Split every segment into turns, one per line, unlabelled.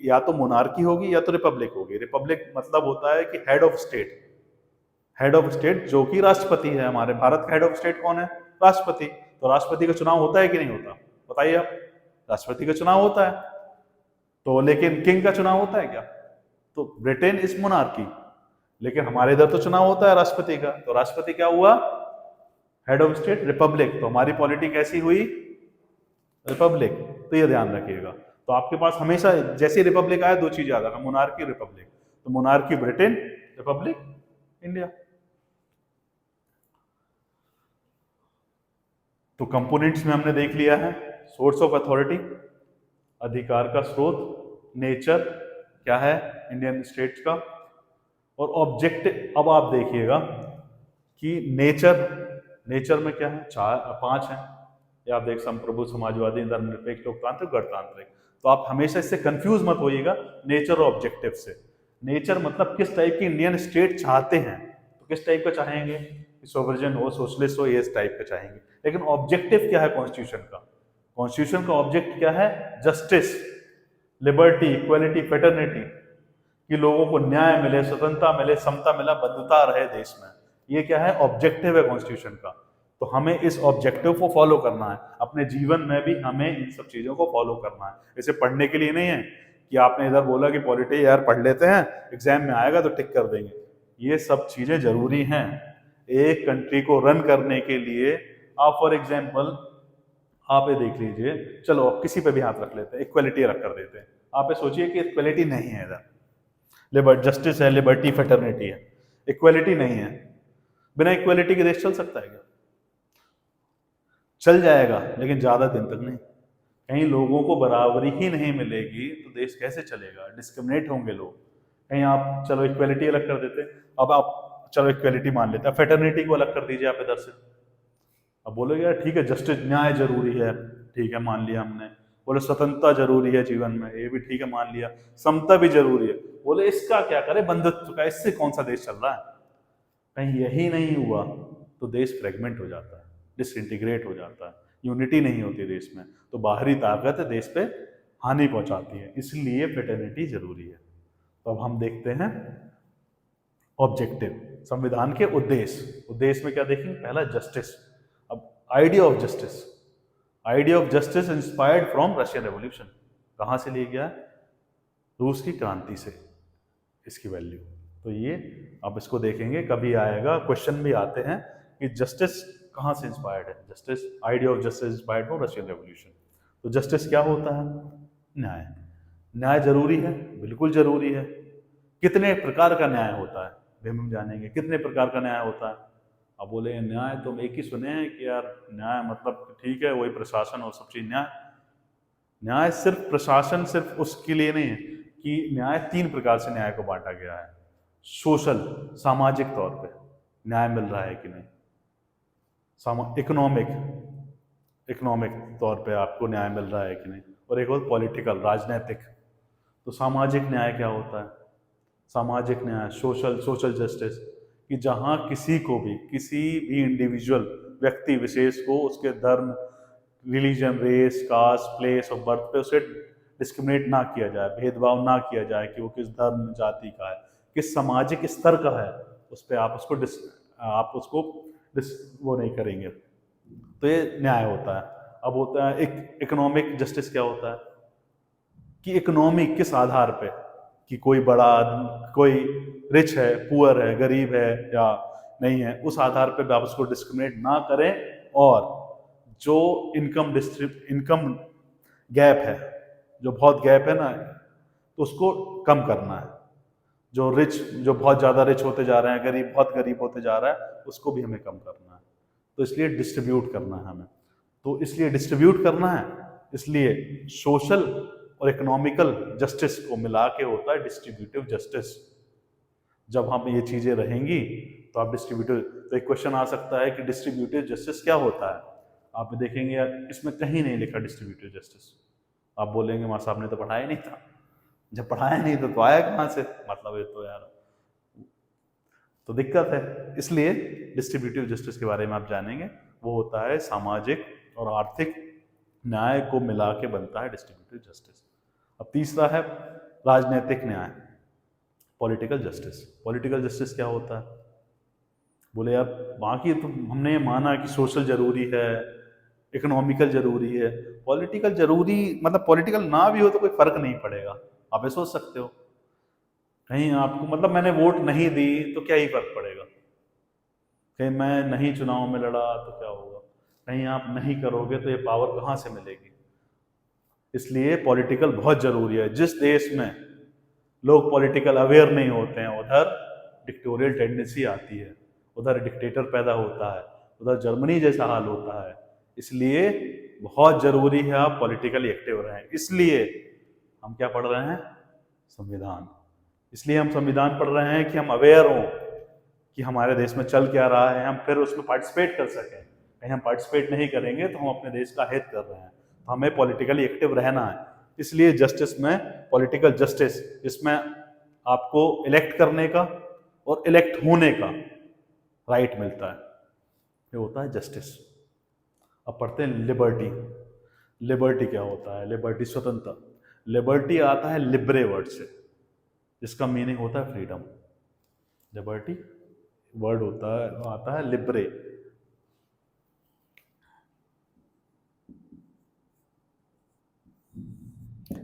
या तो मोनार्की होगी या तो रिपब्लिक होगी। रिपब्लिक मतलब होता है कि head of state, head of state जो कि राष्ट्रपति है। हमारे भारत का हेड ऑफ स्टेट कौन है? राष्ट्रपति। तो राष्ट्रपति का चुनाव होता है कि नहीं होता? बताइए आप। राष्ट्रपति का चुनाव होता है, तो लेकिन किंग का चुनाव होता है क्या? तो ब्रिटेन इज मोनार्की, लेकिन हमारे इधर तो चुनाव होता है राष्ट्रपति का। तो राष्ट्रपति क्या हुआ? Head of state. रिपब्लिक, तो हमारी पॉलिटी कैसी हुई? रिपब्लिक। तो ये ध्यान रखिएगा। तो आपके पास हमेशा जैसे रिपब्लिक आया दो चीज याद रखना, मोनार्की, रिपब्लिक। तो मोनार्की ब्रिटेन, रिपब्लिक इंडिया। तो कंपोनेंट्स में हमने देख लिया है, सोर्स ऑफ अथॉरिटी, अधिकार का स्रोत, नेचर क्या है इंडियन स्टेट्स का, और ऑब्जेक्टिव। अब आप देखिएगा कि नेचर में क्या है? पांच है। या आप देख संप्रभु, समाजवादी, धर्मनिरपेक्ष, लोकतांत्रिक, गणतांत्रिक। तो आप हमेशा इससे कंफ्यूज मत होइएगा नेचर और ऑब्जेक्टिव से। नेचर मतलब किस टाइप की इंडियन स्टेट चाहते हैं, तो किस टाइप का चाहेंगे? सोवरेजन हो, सोशलिस्ट हो, ये इस टाइप का चाहेंगे। लेकिन ऑब्जेक्टिव क्या है कॉन्स्टिट्यूशन का? कॉन्स्टिट्यूशन का ऑब्जेक्ट क्या है? जस्टिस, लिबर्टी, इक्वालिटी, फेटर्निटी, कि लोगों को न्याय मिले, स्वतंत्रता मिले, समता मिला, बंधुता रहे देश में। ये क्या है? ऑब्जेक्टिव है कॉन्स्टिट्यूशन का। तो हमें इस ऑब्जेक्टिव को फॉलो करना है अपने जीवन में भी, हमें इन सब चीजों को फॉलो करना है। इसे पढ़ने के लिए नहीं है कि आपने इधर बोला कि पॉलिटी यार पढ़ लेते हैं, एग्जाम में आएगा तो टिक कर देंगे। ये सब चीजें जरूरी हैं एक कंट्री को रन करने के लिए। आप फॉर एग्जाम्पल आप ये देख लीजिए, चलो अब किसी पे भी हाथ रख लेते हैं, इक्वलिटी रख कर देते हैं। आप ये सोचिए कि इक्वलिटी नहीं है इधर, जस्टिस है, लिबर्टी, फेटर्निटी है, इक्वलिटी नहीं है। बिना इक्वलिटी के देश चल सकता है क्या? चल जाएगा, लेकिन ज्यादा दिन तक नहीं। कहीं लोगों को बराबरी ही नहीं मिलेगी तो देश कैसे चलेगा? डिस्क्रिमिनेट होंगे लोग। कहीं आप चलो इक्वलिटी अलग कर देते, अब आप चलो इक्वलिटी मान लेते हैं, फेटर्निटी को अलग कर दीजिए आप इधर से। अब बोलोगे यार ठीक है, जस्टिस, न्याय जरूरी है, ठीक है मान लिया हमने। बोले स्वतंत्रता जरूरी है जीवन में, ये भी ठीक है मान लिया। समता भी जरूरी है, बोले इसका क्या करे बंधुत्व का, इससे कौन सा देश चल रहा है? कहीं यही नहीं हुआ तो देश फ्रेगमेंट हो जाता है, डिसइंटीग्रेट हो जाता है, यूनिटी नहीं होती देश में। तो बाहरी ताकत देश पे हानि पहुंचाती है, इसलिए फ्रेटर्निटी जरूरी है। तो अब हम देखते हैं ऑब्जेक्टिव, संविधान के उद्देश्य। उद्देश्य में क्या देखेंगे? पहला जस्टिस। अब idea of justice, idea of justice inspired from Russian revolution. कहां से लिया गया? रूस की क्रांति से इसकी वैल्यू। तो ये अब इसको देखेंगे, कभी आएगा क्वेश्चन भी आते हैं कि जस्टिस कहाँ से इंस्पायर्ड है। Justice, idea of justice inspired from Russian revolution. तो जस्टिस क्या होता है? न्याय। न्याय जरूरी है, बिल्कुल जरूरी है। कितने प्रकार का न्याय होता है भी हम जानेंगे, कितने प्रकार का न्याय होता है। अब बोले न्याय तो हम एक ही सुने हैं कि यार न्याय मतलब ठीक है वही प्रशासन और सब चीज। न्याय, न्याय सिर्फ प्रशासन, सिर्फ उसके लिए नहीं है कि न्याय तीन प्रकार से न्याय को बांटा गया है। सोशल, सामाजिक तौर पे न्याय मिल रहा है कि नहीं। इकोनॉमिक, इकोनॉमिक तौर पे आपको न्याय मिल रहा है कि नहीं। और एक और पॉलिटिकल, राजनीतिक। तो सामाजिक न्याय क्या होता है? सामाजिक न्याय, सोशल जस्टिस, कि जहां किसी को भी, किसी भी इंडिविजुअल व्यक्ति विशेष को उसके धर्म, religion, race, caste, place of birth पे उसे डिस्क्रिमिनेट ना किया जाए, भेदभाव ना किया जाए कि वो किस धर्म जाति का है, किस सामाजिक स्तर का है, उस पर आप उसको वो नहीं करेंगे। तो ये न्याय होता है। अब होता है एक इकोनॉमिक जस्टिस। क्या होता है कि इकोनॉमी किस आधार पे, कि कोई बड़ा आदमी, कोई रिच है, पुअर है, गरीब है या नहीं है, उस आधार पे आप उसको डिस्क्रिमिनेट ना करें। और जो इनकम गैप है, जो बहुत गैप है ना, तो उसको कम करना है। जो बहुत ज्यादा रिच होते जा रहे हैं, गरीब बहुत गरीब होते जा रहा है, उसको भी हमें कम करना है। तो इसलिए डिस्ट्रीब्यूट करना है हमें। तो इसलिए डिस्ट्रीब्यूट करना है, इसलिए सोशल और इकोनॉमिकल जस्टिस को मिला के होता है डिस्ट्रीब्यूटिव जस्टिस। जब हम ये चीजें रहेंगी तो आप डिस्ट्रीब्यूटिव, तो एक क्वेश्चन आ सकता है कि डिस्ट्रीब्यूटिव जस्टिस क्या होता है। आप देखेंगे यार इसमें कहीं नहीं लिखा डिस्ट्रीब्यूटिव जस्टिस। आप बोलेंगे मां साहब ने तो पढ़ाया नहीं था। जब पढ़ाया नहीं तो आया कहां से? मतलब ये तो यार तो दिक्कत है। इसलिए डिस्ट्रीब्यूटिव जस्टिस के बारे में आप जानेंगे, वो होता है सामाजिक और आर्थिक न्याय को मिला के बनता है डिस्ट्रीब्यूटिव जस्टिस। अब तीसरा है राजनीतिक न्याय, पॉलिटिकल जस्टिस। पॉलिटिकल जस्टिस क्या होता है? बोले यार बाकी तो हमने माना कि सोशल जरूरी है, इकोनॉमिकल जरूरी है, पॉलिटिकल जरूरी मतलब पॉलिटिकल ना भी हो तो कोई फर्क नहीं पड़ेगा। आप ये सोच सकते हो, कहीं आपको मतलब मैंने वोट नहीं दी तो क्या ही फर्क पड़ेगा, कहीं मैं नहीं चुनाव में लड़ा तो क्या होगा, कहीं आप नहीं करोगे तो ये पावर कहाँ से मिलेगी। इसलिए पॉलिटिकल बहुत जरूरी है। जिस देश में लोग पॉलिटिकल अवेयर नहीं होते हैं उधर डिक्टोरियल टेंडेंसी आती है, उधर डिक्टेटर पैदा होता है, उधर जर्मनी जैसा हाल होता है। इसलिए बहुत जरूरी है आप पॉलिटिकली एक्टिव रहें। इसलिए हम क्या पढ़ रहे हैं? संविधान। इसलिए हम संविधान पढ़ रहे हैं कि हम अवेयर हों कि हमारे देश में चल क्या रहा है, हम फिर उसमें पार्टिसिपेट कर सकें। कहीं हम पार्टिसिपेट नहीं करेंगे तो हम अपने देश का हित कर रहे हैं, तो हमें पॉलिटिकली एक्टिव रहना है। इसलिए जस्टिस में पॉलिटिकल जस्टिस, इसमें आपको इलेक्ट करने का और इलेक्ट होने का राइट मिलता है, ये होता है जस्टिस। अब पढ़ते हैं लिबर्टी। लिबर्टी क्या होता है? लिबर्टी स्वतंत्रता। लिबर्टी आता है लिब्रे वर्ड से, जिसका मीनिंग होता है फ्रीडम। लिबर्टी वर्ड होता है, आता है लिब्रे।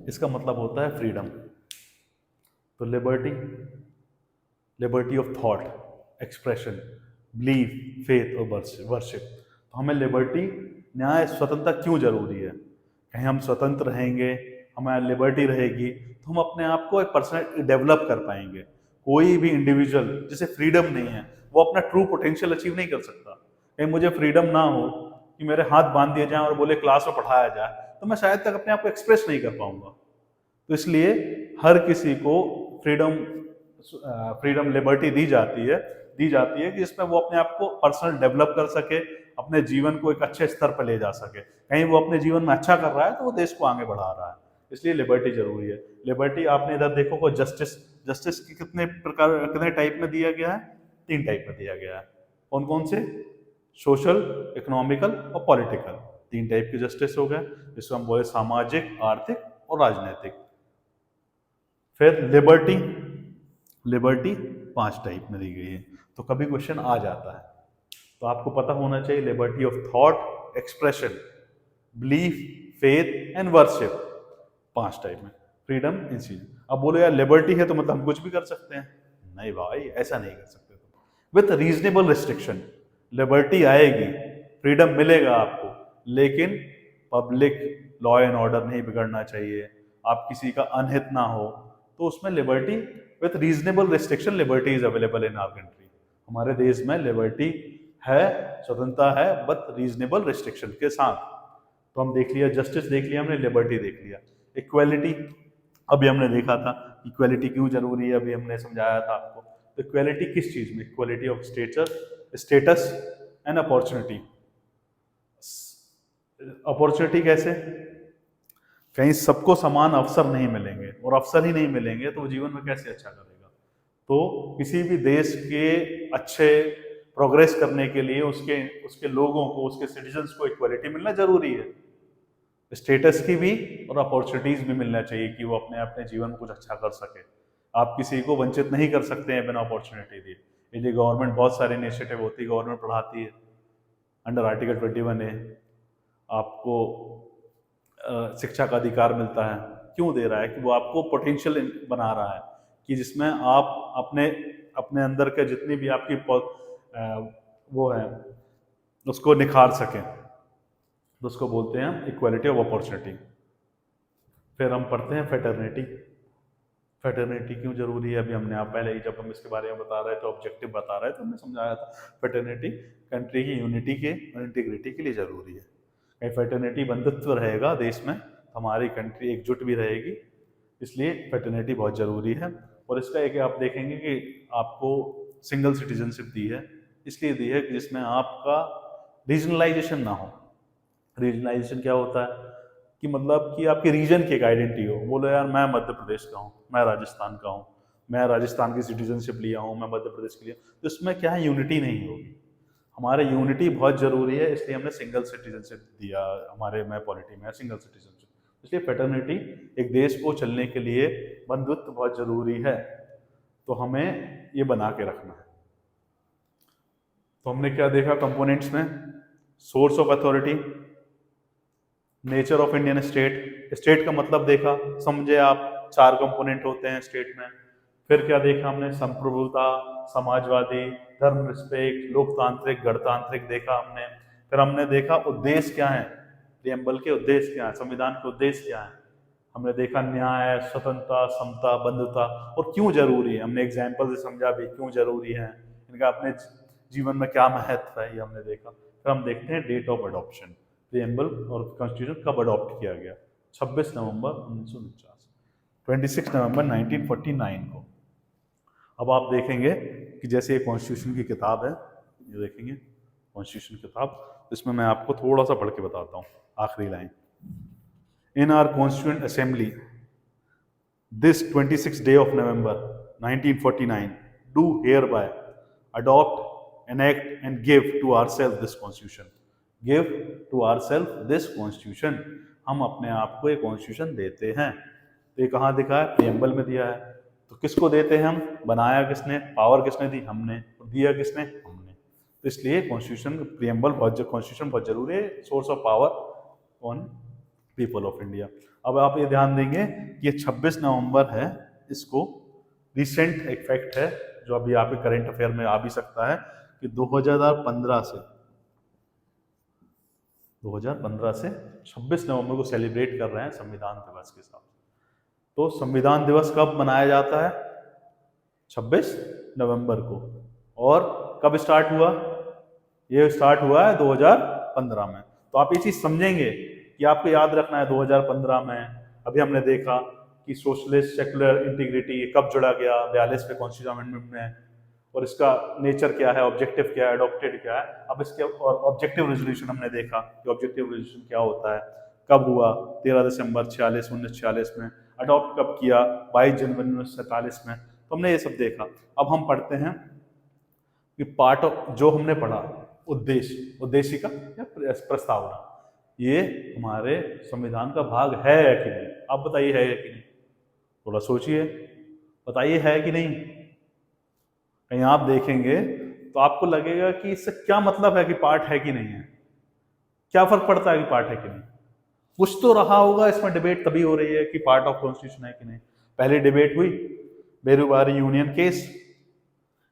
इसका मतलब होता है फ्रीडम। तो liberty, liberty of thought, expression, belief, faith और वर्शिप। तो हमें लिबर्टी, न्याय, स्वतंत्रता क्यों जरूरी है? कहीं हम स्वतंत्र रहेंगे, हमारी लिबर्टी रहेगी तो हम अपने आप को एक पर्सनल डेवलप कर पाएंगे। कोई भी इंडिविजुअल जिसे फ्रीडम नहीं है वो अपना ट्रू पोटेंशियल अचीव नहीं कर सकता। कहीं मुझे फ्रीडम ना हो कि मेरे हाथ बांध दिए जाएं और बोले क्लास में पढ़ाया जाए, तो मैं शायद तक अपने आप को एक्सप्रेस नहीं कर पाऊंगा। तो इसलिए हर किसी को फ्रीडम, फ्रीडम लिबर्टी दी जाती है कि जिसमें वो अपने आप को पर्सनल डेवलप कर सके, अपने जीवन को एक अच्छे स्तर पर ले जा सके। कहीं वो अपने जीवन में अच्छा कर रहा है तो वो देश को आगे बढ़ा रहा है, इसलिए लिबर्टी जरूरी है। लिबर्टी आपने इधर देखो को जस्टिस, जस्टिस की कितने प्रकार, कितने टाइप में दिया गया है? 3 टाइप में दिया गया है। कौन कौन से? सोशल, इकोनॉमिकल और पॉलिटिकल। 3 टाइप की जस्टिस हो गए, जिसको हम बोले सामाजिक, आर्थिक और राजनीतिक। फिर लिबर्टी, लिबर्टी 5 टाइप में दी गई है। तो कभी क्वेश्चन आ जाता है तो आपको पता होना चाहिए liberty of thought, expression, belief, faith and worship, 5 type में फ्रीडम इन चीज। अब बोलो यार लिबर्टी है तो मतलब हम कुछ भी कर सकते हैं? नहीं भाई, ऐसा नहीं कर सकते। विथ रीजनेबल रिस्ट्रिक्शन लिबर्टी आएगी, फ्रीडम मिलेगा आपको, लेकिन पब्लिक लॉ एंड ऑर्डर नहीं बिगड़ना चाहिए, आप किसी का अनहित ना हो, तो उसमें liberty with reasonable restriction liberty is available in our country. हमारे देश में लिबर्टी है, स्वतंत्रता है, बट रीजनेबल रिस्ट्रिक्शन के साथ। तो हम देख लिया, जस्टिस देख लिया हमने, लिबर्टी देख लिया। इक्वालिटी अभी हमने देखा था, इक्वालिटी क्यों जरूरी है अभी हमने समझाया था आपको। तो इक्वालिटी किस चीज में? Equality of status and opportunity. Opportunity कैसे? कहीं सबको समान अवसर नहीं मिलेंगे, और अवसर ही नहीं मिलेंगे तो वो जीवन में कैसे अच्छा करेगा। तो किसी भी देश के अच्छे प्रोग्रेस करने के लिए उसके उसके लोगों को, उसके सिटीजन्स को इक्वालिटी मिलना जरूरी है, स्टेटस की भी और अपॉर्चुनिटीज भी मिलना चाहिए कि वो अपने अपने जीवन में कुछ अच्छा कर सके। आप किसी को वंचित नहीं कर सकते हैं बिना अपॉर्चुनिटी दिए। इसलिए गवर्नमेंट बहुत सारे इनिशिएटिव होती है, गवर्नमेंट पढ़ाती है। अंडर आर्टिकल 21A आपको शिक्षा का अधिकार मिलता है। क्यों दे रहा है? कि वो आपको पोटेंशियल बना रहा है कि जिसमें आप अपने अपने अंदर के जितनी भी आपकी वो है उसको निखार सकें। तो उसको बोलते हैं हम इक्वालिटी ऑफ अपॉर्चुनिटी। फिर हम पढ़ते हैं फेटर्निटी। फेटर्निटी क्यों जरूरी है? अभी हमने आप पहले ही जब हम इसके बारे में बता रहे थे, ऑब्जेक्टिव बता रहे थे, हमने समझाया था फेटर्निटी कंट्री की यूनिटी के और इंटीग्रिटी के लिए जरूरी है। कहीं फेटर्निटी बंधुत्व रहेगा देश में, हमारी कंट्री एकजुट भी रहेगी, इसलिए फेटर्निटी बहुत जरूरी है। और इसका एक आप देखेंगे कि आपको सिंगल सिटीजनशिप दी है, इसलिए दी है कि जिसमें आपका रीजनलाइजेशन ना हो। रीजनलाइजेशन क्या होता है? कि मतलब कि आपके रीजन की एक आइडेंटिटी हो। बोलो यार मैं मध्य प्रदेश का हूँ, मैं राजस्थान का हूँ, मैं राजस्थान की सिटीजनशिप लिया हूँ, मैं मध्य प्रदेश के लिए, तो इसमें क्या है, यूनिटी नहीं होगी। हमारे यूनिटी बहुत जरूरी है, इसलिए हमने सिंगल सिटीजनशिप दिया। हमारे में पॉलिटी में सिंगल सिटीजनशिप, इसलिए फ्रेटर्निटी एक देश को चलने के लिए बंधुत्व बहुत जरूरी है, तो हमें ये बना के रखना है। तो हमने क्या देखा कंपोनेंट्स में? Source of authority, nature of Indian state, state का मतलब देखा, समझे आप, 4 कंपोनेंट होते हैं स्टेट में। फिर क्या देखा हमने? संप्रभुता, समाजवादी, धर्म निरपेक्ष, लोकतांत्रिक, गणतांत्रिक देखा हमने। फिर हमने देखा उद्देश्य क्या है, प्रियम्बल के उद्देश्य क्या है, संविधान के उद्देश्य क्या है। हमने देखा न्याय, स्वतंत्रता, समता, बंधुता, और क्यों जरूरी है। हमने एग्जाम्पल से समझा भी क्यों जरूरी है, इनका अपने जीवन में क्या महत्व है, ये हमने देखा। फिर हम देखते हैं डेट ऑफ अडॉप्शन, प्रियम्बल और कॉन्स्टिट्यूशन कब अडॉप्ट किया गया? 26 नवंबर 1949, 26 नवंबर 1949 को। अब आप देखेंगे कि जैसे ये कॉन्स्टिट्यूशन की किताब है, ये देखेंगे कॉन्स्टिट्यूशन किताब, इसमें मैं आपको थोड़ा सा पढ़ के बताता हूँ आखिरी line. In our constituent assembly this 26th day of November 1949 do hereby adopt, enact and give to ourselves this constitution. Give to ourselves this constitution. हम अपने आप को एक कॉन्स्टिट्यूशन देते हैं। तो ये कहाँ दिखा है? प्रियम्बल में दिया है। तो किसको देते हैं हम? बनाया किसने? पावर किसने दी? हमने। और दिया किसने? हमने। तो इसलिए कॉन्स्टिट्यूशन, प्रियम्बल कॉन्स्टिट्यूशन बहुत जरूरी है, source of power on people of India. अब आप ये ध्यान देंगे कि ये 26 नवंबर है, इसको रिसेंट एक फैक्ट है जो अभी आपके करंट अफेयर में आ भी सकता है कि 2015 से 26 नवंबर को सेलिब्रेट कर रहे हैं संविधान दिवस के साथ। तो संविधान दिवस कब मनाया जाता है? 26 नवंबर को। और कब स्टार्ट हुआ? ये स्टार्ट हुआ है 2015 में। तो आप ये चीज समझेंगे कि आपको याद रखना है 2015 में अभी हमने देखा कि सोशलिस्ट सेकुलर इंटीग्रिटी कब जुड़ा गया? 42वें कॉन्स्टिट्यूशन अमेंडमेंट में। और इसका नेचर क्या है, ऑब्जेक्टिव क्या है, अडॉप्टेड क्या है। अब इसके और ऑब्जेक्टिव रेजोल्यूशन हमने देखा कि ऑब्जेक्टिव रेजोल्यूशन क्या होता है, कब हुआ? 13 दिसंबर 1946 में। अडॉप्ट कब किया? 22 जनवरी 1947 में। तो हमने ये सब देखा। अब हम पढ़ते हैं कि पार्ट ऑफ जो हमने पढ़ा, उद्देशिका या प्रस्तावना, ये हमारे संविधान का भाग है कि नहीं? आप बताइए है कि नहीं? थोड़ा सोचिए, बताइए है कि नहीं। कहीं आप देखेंगे तो आपको लगेगा कि इससे क्या मतलब है कि पार्ट है कि नहीं है, क्या फर्क पड़ता है कि पार्ट है कि नहीं। कुछ तो रहा होगा इसमें, डिबेट तभी हो रही है कि पार्ट ऑफ कॉन्स्टिट्यूशन है कि नहीं। पहले डिबेट हुई बेरुबारी यूनियन केस,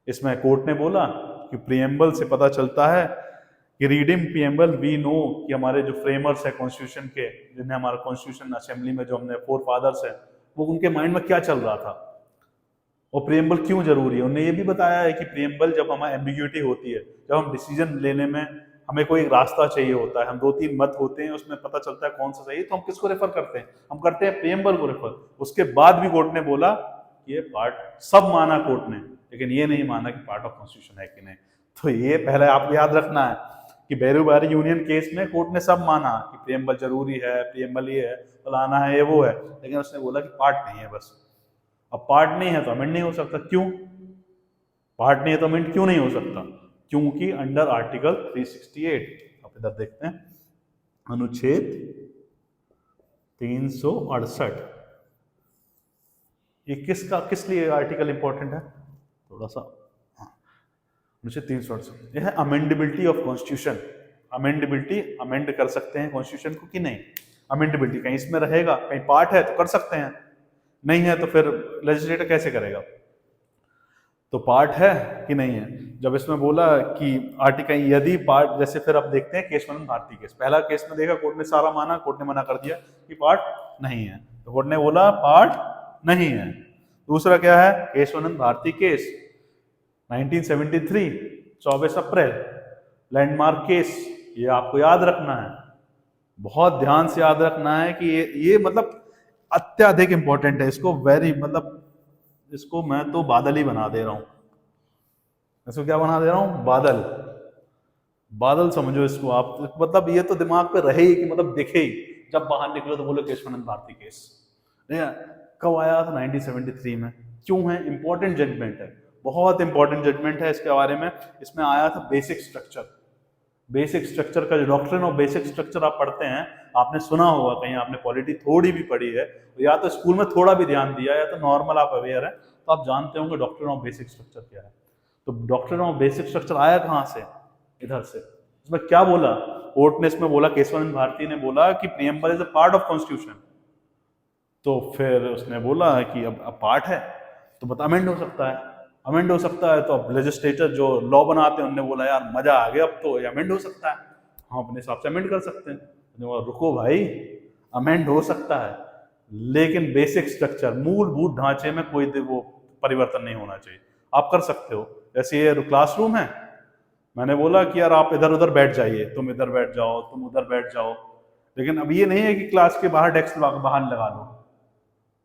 इसमें कोर्ट ने बोला कि प्रियम्बल से पता चलता है कि रीडिंग प्रियम्बल वी नो कि हमारे जो फ्रेमर्स है कॉन्स्टिट्यूशन के, जिन्हें हमारा कॉन्स्टिट्यूशन असेंबली में जो हमने 4 फादर्स है, वो उनके माइंड में क्या चल रहा था और प्रियम्बल क्यों जरूरी है। उन्होंने ये भी बताया है कि प्रियम्बल जब हमारी एम्बिग्यूटी होती है, जब हम डिसीजन लेने में हमें कोई रास्ता चाहिए होता है, हम 2-3 मत होते हैं, उसमें पता चलता है कौन सा सही है, तो हम किसको रेफर करते हैं? हम करते हैं प्रियम्बल को रेफर। उसके बाद भी कोर्ट ने बोला कि ये पार्ट, सब माना कोर्ट ने, लेकिन ये नहीं माना कि पार्ट ऑफ कॉन्स्टिट्यूशन है कि नहीं। तो ये पहले आपको याद रखना है कि बेरुबारी यूनियन केस में कोर्ट ने सब माना कि प्रियम्बल जरूरी है, प्रियम्बल ये है, फलाना है, ये वो है, लेकिन उसने बोला कि पार्ट नहीं है बस। अब पार्ट नहीं है तो अमेंड नहीं हो सकता। क्यों पार्ट नहीं है तो अमेंड क्यों नहीं हो सकता? क्योंकि अंडर आर्टिकल 368, आप इधर देखते हैं, अनुच्छेद 368, ये किस लिए आर्टिकल इंपॉर्टेंट है? थोड़ा सा, अनुच्छेद 368, यह है amendability of constitution. Amendability, amend कर सकते हैं कॉन्स्टिट्यूशन को कि नहीं। अमेंडेबिलिटी कहीं इसमें रहेगा, कहीं पार्ट है तो कर सकते हैं, नहीं है तो फिर लेजिस्लेटर कैसे करेगा? तो पार्ट है कि नहीं है। जब इसमें बोला कि आर्टिकल यदि पार्ट, जैसे फिर अब देखते हैं केशवानंद भारती केस, पहला केस में देखा कोर्ट ने सारा माना, कोर्ट ने मना कर दिया कि पार्ट नहीं है, तो कोर्ट ने बोला पार्ट नहीं है। दूसरा क्या है? केशवानंद भारती केस 1973, 24 अप्रैल, लैंडमार्क केस। ये आपको याद रखना है, बहुत ध्यान से याद रखना है कि ये मतलब अत्यधिक इंपॉर्टेंट है। इसको मतलब इसको मैं तो बादल ही बना दे रहा हूं। इसको क्या बना दे रहा हूं? बादल। बादल समझो इसको आप, मतलब ये तो दिमाग पे रहे ही कि मतलब दिखे ही, जब बाहर निकलो तो बोलो केशवानंद भारती केस। कब आया था? 1973 में। क्यों है? इंपॉर्टेंट जजमेंट है, बहुत इंपॉर्टेंट जजमेंट है इसके बारे में। इसमें आया था बेसिक स्ट्रक्चर, बेसिक स्ट्रक्चर का जो डॉक्ट्रिन ऑफ बेसिक स्ट्रक्चर आप पढ़ते हैं, आपने सुना होगा कहीं, आपने पॉलिटी थोड़ी भी पढ़ी है, या तो स्कूल में थोड़ा भी ध्यान दिया या तो नॉर्मल आप अवेयर है, तो आप जानते होंगे डॉक्ट्रिन ऑफ बेसिक स्ट्रक्चर क्या है। तो डॉक्ट्रिन ऑफ बेसिक स्ट्रक्चर आया कहाँ से? इधर से। इसमें क्या बोला कोर्ट ने? इसमें बोला, केशवानंद भारती ने बोला कि preamble is a part of constitution. तो फिर उसने बोला कि अब पार्ट है तो बता अमेंड हो सकता है। अमेंड हो सकता है तो अब लेजिस्लेचर जो लॉ बनाते हैं उन्होंने बोला यार मजा आ गया, अब तो अमेंड हो सकता है, हम अपने हिसाब से अमेंड कर सकते हैं। उन्होंने बोला रुको भाई, अमेंड हो सकता है लेकिन बेसिक स्ट्रक्चर, मूलभूत ढांचे में कोई वो परिवर्तन नहीं होना चाहिए। आप कर सकते हो, जैसे ये क्लासरूम है, मैंने बोला कि यार आप इधर उधर बैठ जाइए, तुम इधर बैठ जाओ, तुम उधर बैठ जाओ, लेकिन अब ये नहीं है कि क्लास के बाहर डेस्क बाहर लगा लो।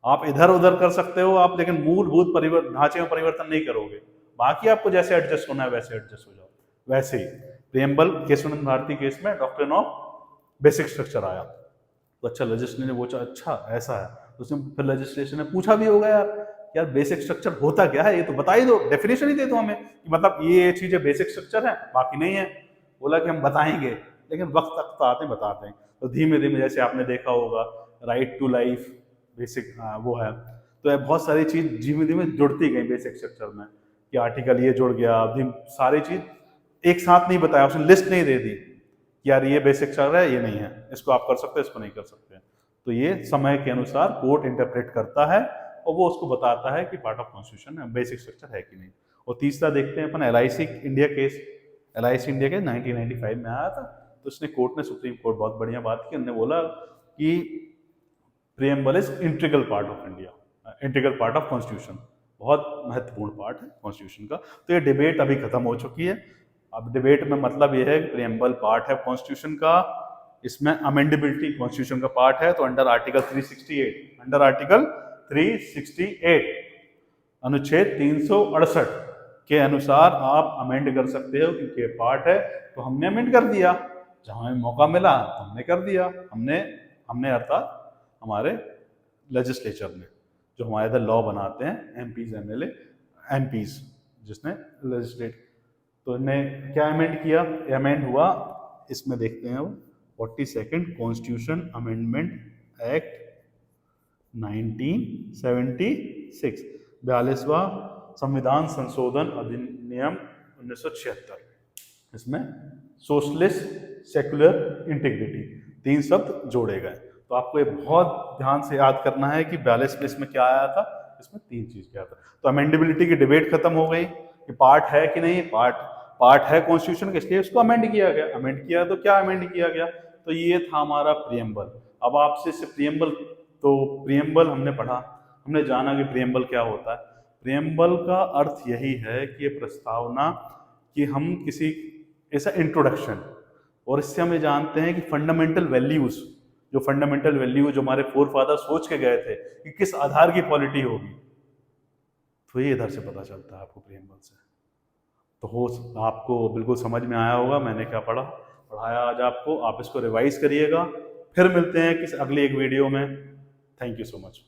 आप इधर उधर कर सकते हो आप, लेकिन मूलभूत ढांचे में परिवर्तन नहीं करोगे। बाकी आपको जैसे एडजस्ट होना है वैसे एडजस्ट हो जाओ। वैसे ही प्रीएम्बल केशवानंद भारती केस में डॉक्ट्रिन ऑफ बेसिक स्ट्रक्चर आया। तो अच्छा लेजिस्लेशन ने पूछा अच्छा ऐसा है, तो उसने फिर लेजिस्लेशन ने पूछा भी होगा यार बेसिक स्ट्रक्चर होता क्या है, ये तो बता ही दो, डेफिनेशन ही दे दो हमें कि मतलब ये चीजें बेसिक स्ट्रक्चर है बाकी नहीं है। बोला कि हम बताएंगे, लेकिन वक्त तक तो आते बताते हैं। तो धीमे धीमे जैसे आपने देखा होगा राइट टू लाइफ बेसिक वो है, तो बहुत सारी चीज धीमे धीमे जुड़ती गई बेसिक स्ट्रक्चर में, कि आर्टिकल ये जुड़ गया, सारी चीज एक साथ नहीं बताया, उसने लिस्ट नहीं दे दी कि यार ये बेसिक स्ट्रक्चर है, ये नहीं है, इसको आप कर सकते हो, इसको नहीं कर सकते। तो ये समय के अनुसार कोर्ट इंटरप्रेट करता है और वो उसको बताता है कि पार्ट ऑफ कॉन्स्टिट्यूशन है, बेसिक स्ट्रक्चर है कि नहीं। और तीसरा देखते हैं अपन LIC India case. LIC India case 1995 में आया था। तो उसने कोर्ट ने, सुप्रीम कोर्ट बहुत बढ़िया बात की, उन्होंने बोला कि preamble is integral part of India, integral part of constitution, बहुत महत्वपूर्ण पार्ट है कॉन्स्टिट्यूशन का। तो ये डिबेट अभी खत्म हो चुकी है। अब डिबेट में मतलब ये है कि प्रीएम्बल पार्ट है कॉन्स्टिट्यूशन का, इसमें अमेंडेबिलिटी कॉन्स्टिट्यूशन का पार्ट है। तो अंडर आर्टिकल 368 अनुच्छेद 368 के अनुसार आप अमेंड कर सकते हो, क्योंकि ये पार्ट है। तो हमने अमेंड कर दिया, जहां हमें मौका मिला तो हमने कर दिया। हमने अर्थात हमारे लेजिस्लेचर ने, जो हमारे इधर लॉ बनाते हैं, MPs MLA MPs जिसने लेजिस्लेट, तो इन्हें क्या अमेंड किया? अमेंड हुआ, इसमें देखते हैं 42nd कॉन्स्टिट्यूशन अमेंडमेंट एक्ट 1976, 42वां संविधान संशोधन अधिनियम 1976। इसमें सोशलिस्ट सेक्युलर इंटीग्रिटी 3 शब्द जोड़े गए। तो आपको ये बहुत ध्यान से याद करना है कि 42 में इसमें क्या आया था, इसमें 3 चीज क्या था। तो अमेंडेबिलिटी की डिबेट खत्म हो गई कि पार्ट है कि नहीं, पार्ट है कॉन्स्टिट्यूशन के, इसलिए उसको अमेंड किया गया। अमेंड किया तो क्या अमेंड किया गया? तो ये था हमारा प्रीएम्बल। अब आपसे प्रीएम्बल, तो प्रीएम्बल हमने पढ़ा, हमने जाना कि प्रीएम्बल क्या होता है। प्रीएम्बल का अर्थ यही है कि ये प्रस्तावना, कि हम किसी ऐसा इंट्रोडक्शन, और इससे हमें जानते हैं कि फंडामेंटल वैल्यूज, जो हमारे फोर फादर सोच के गए थे कि किस आधार की पॉलिटी होगी, तो ये इधर से पता चलता है आपको प्रीएम्बल से। तो आपको बिल्कुल समझ में आया होगा मैंने क्या पढ़ाया आज आपको। आप इसको रिवाइज करिएगा। फिर मिलते हैं किसी अगली एक वीडियो में। Thank you so much.